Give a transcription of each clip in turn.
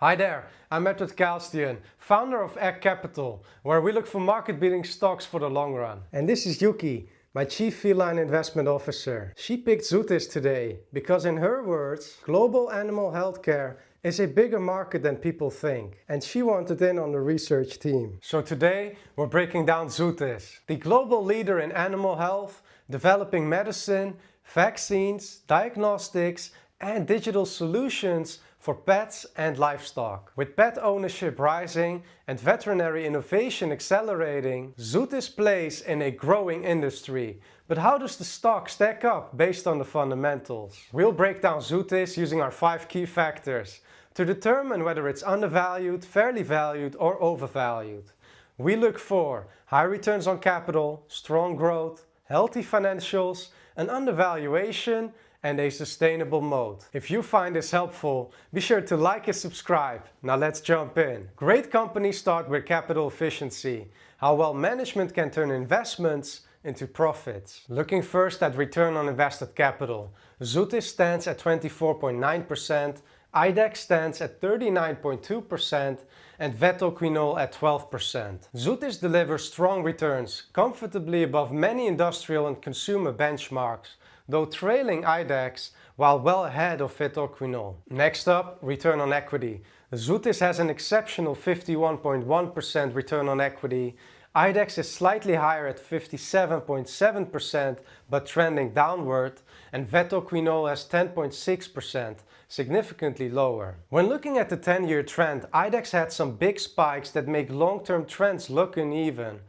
Hi there, I'm Edward Kalstian, founder of IDEXX Capital, where we look for market-beating stocks for the long run. And this is Yuki, my Chief Feline Investment Officer. She picked Zoetis today because, in her words, global animal healthcare is a bigger market than people think, and she wanted in on the research team. So today we're breaking down Zoetis, the global leader in animal health, developing medicine, vaccines, diagnostics, and digital solutions for pets and livestock. With pet ownership rising and veterinary innovation accelerating, Zoetis plays in a growing industry. But how does the stock stack up based on the fundamentals? We'll break down Zoetis using our 5 key factors to determine whether it's undervalued, fairly valued, or overvalued. We look for high returns on capital, strong growth, healthy financials, an undervaluation, and a sustainable moat. If you find this helpful, be sure to like and subscribe. Now let's jump in. Great companies start with capital efficiency, how well management can turn investments into profits. Looking first at return on invested capital, Zoetis stands at 24.9%, IDEXX stands at 39.2%, and Vetoquinol at 12%. Zoetis delivers strong returns, comfortably above many industrial and consumer benchmarks, though trailing IDEXX while well ahead of Vetoquinol. Next up, return on equity. Zoetis has an exceptional 51.1% return on equity. IDEXX is slightly higher at 57.7% but trending downward, and Vetoquinol has 10.6%, significantly lower. When looking at the 10-year trend, IDEXX had some big spikes that make long-term trends look uneven.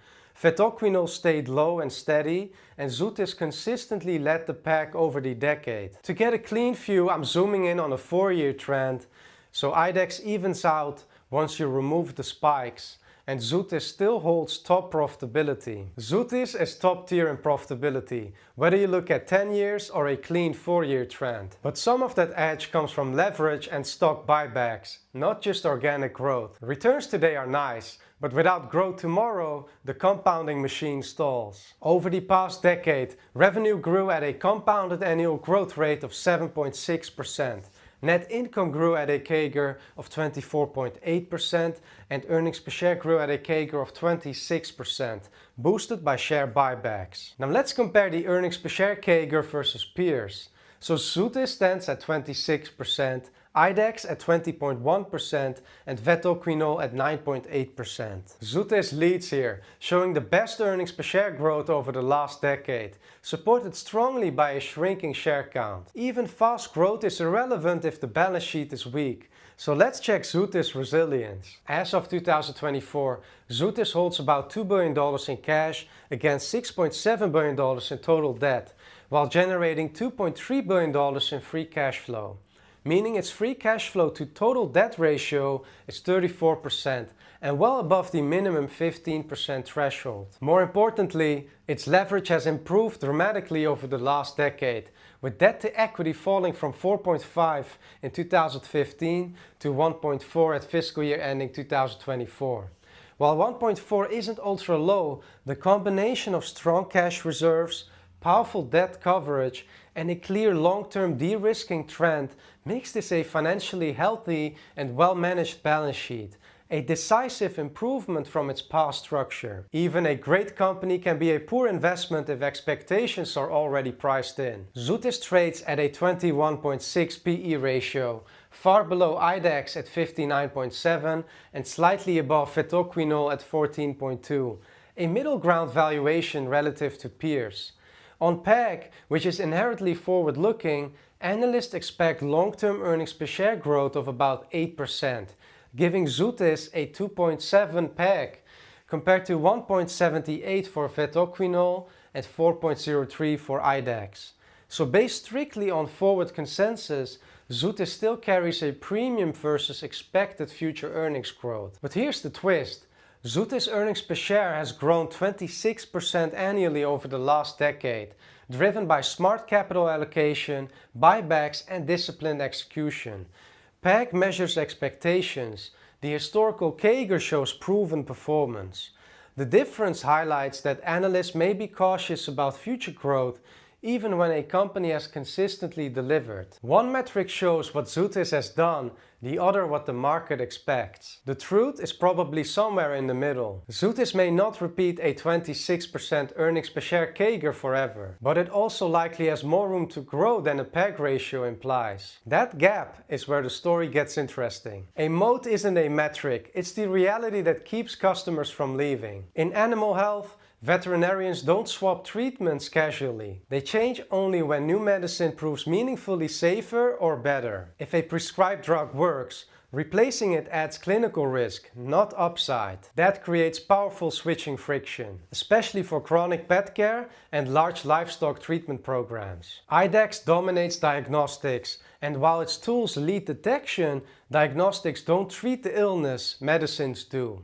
Vetoquinol stayed low and steady, and Zoetis consistently led the pack over the decade. To get a clean view, I'm zooming in on a 4-year trend, so IDEXX evens out once you remove the spikes, and Zoetis still holds top profitability. Zoetis is top tier in profitability, whether you look at 10 years or a clean 4-year trend. But some of that edge comes from leverage and stock buybacks, not just organic growth. Returns today are nice, but without growth tomorrow, the compounding machine stalls. Over the past decade, revenue grew at a compounded annual growth rate of 7.6%. Net income grew at a CAGR of 24.8%, and earnings per share grew at a CAGR of 26%, boosted by share buybacks. Now let's compare the earnings per share CAGR versus peers. So Zoetis stands at 26%, IDEXX at 20.1%, and Vetoquinol at 9.8%. Zoetis leads here, showing the best earnings per share growth over the last decade, supported strongly by a shrinking share count. Even fast growth is irrelevant if the balance sheet is weak. So let's check Zoetis' resilience. As of 2024, Zoetis holds about $2 billion in cash against $6.7 billion in total debt, while generating $2.3 billion in free cash flow. Meaning its free cash flow to total debt ratio is 34% and well above the minimum 15% threshold. More importantly, its leverage has improved dramatically over the last decade, with debt to equity falling from 4.5 in 2015 to 1.4 at fiscal year ending 2024. While 1.4 isn't ultra low, the combination of strong cash reserves, powerful debt coverage, and a clear long-term de-risking trend makes this a financially healthy and well-managed balance sheet, a decisive improvement from its past structure. Even a great company can be a poor investment if expectations are already priced in. Zoetis trades at a 21.6 PE ratio, far below IDEXX at 59.7 and slightly above Vetoquinol at 14.2, a middle ground valuation relative to peers. On PEG, which is inherently forward-looking, analysts expect long-term earnings per share growth of about 8%, giving Zoetis a 2.7 PEG, compared to 1.78 for Vetoquinol and 4.03 for IDEXX. So based strictly on forward consensus, Zoetis still carries a premium versus expected future earnings growth. But here's the twist. Zoetis' earnings per share has grown 26% annually over the last decade, driven by smart capital allocation, buybacks, and disciplined execution. PEG measures expectations. The historical CAGR shows proven performance. The difference highlights that analysts may be cautious about future growth, even when a company has consistently delivered. One metric shows what Zoetis has done, the other what the market expects. The truth is probably somewhere in the middle. Zoetis may not repeat a 26% earnings per share CAGR forever, but it also likely has more room to grow than a PEG ratio implies. That gap is where the story gets interesting. A moat isn't a metric, it's the reality that keeps customers from leaving. In animal health, veterinarians don't swap treatments casually. They change only when new medicine proves meaningfully safer or better. If a prescribed drug works, replacing it adds clinical risk, not upside. That creates powerful switching friction, especially for chronic pet care and large livestock treatment programs. IDEXX dominates diagnostics, and while its tools lead detection, diagnostics don't treat the illness, medicines do.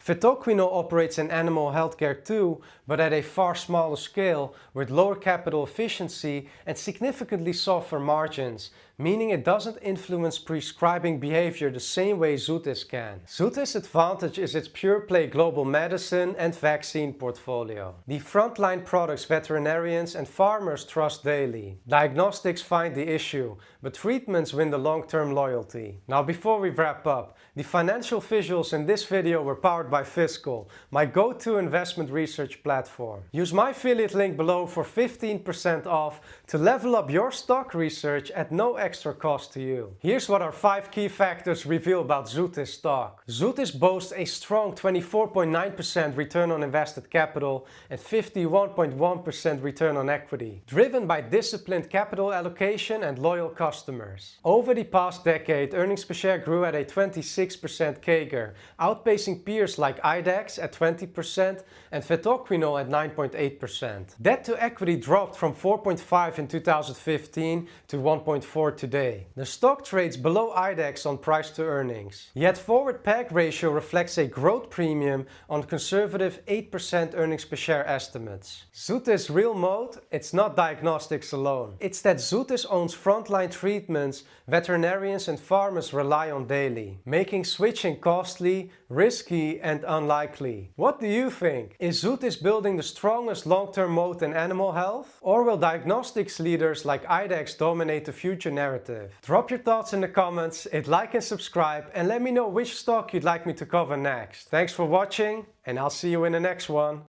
Vetoquinol operates in animal healthcare too, but at a far smaller scale with lower capital efficiency and significantly softer margins, meaning it doesn't influence prescribing behavior the same way Zoetis can. Zoetis' advantage is its pure-play global medicine and vaccine portfolio. The frontline products veterinarians and farmers trust daily. Diagnostics find the issue, but treatments win the long-term loyalty. Now before we wrap up, the financial visuals in this video were powered by Fiscal, my go-to investment research platform. Use my affiliate link below for 15% off to level up your stock research at no extra cost to you. Here's what our 5 key factors reveal about Zoetis stock. Zoetis boasts a strong 24.9% return on invested capital and 51.1% return on equity, driven by disciplined capital allocation and loyal customers. Over the past decade, earnings per share grew at a 26% CAGR, outpacing peers like IDEXX at 20% and Vetoquinol at 9.8%. Debt to equity dropped from 4.5 in 2015 to 1.4 today. The stock trades below IDEXX on price to earnings. Yet forward PEG ratio reflects a growth premium on conservative 8% earnings per share estimates. Zoetis' real moat, it's not diagnostics alone. It's that Zoetis owns frontline treatments veterinarians and farmers rely on daily, making switching costly, risky and unlikely. What do you think? Is Zoetis building the strongest long-term moat in animal health? Or will diagnostics leaders like IDEXX dominate the future narrative? Drop your thoughts in the comments, hit like and subscribe, and let me know which stock you'd like me to cover next. Thanks for watching, and I'll see you in the next one.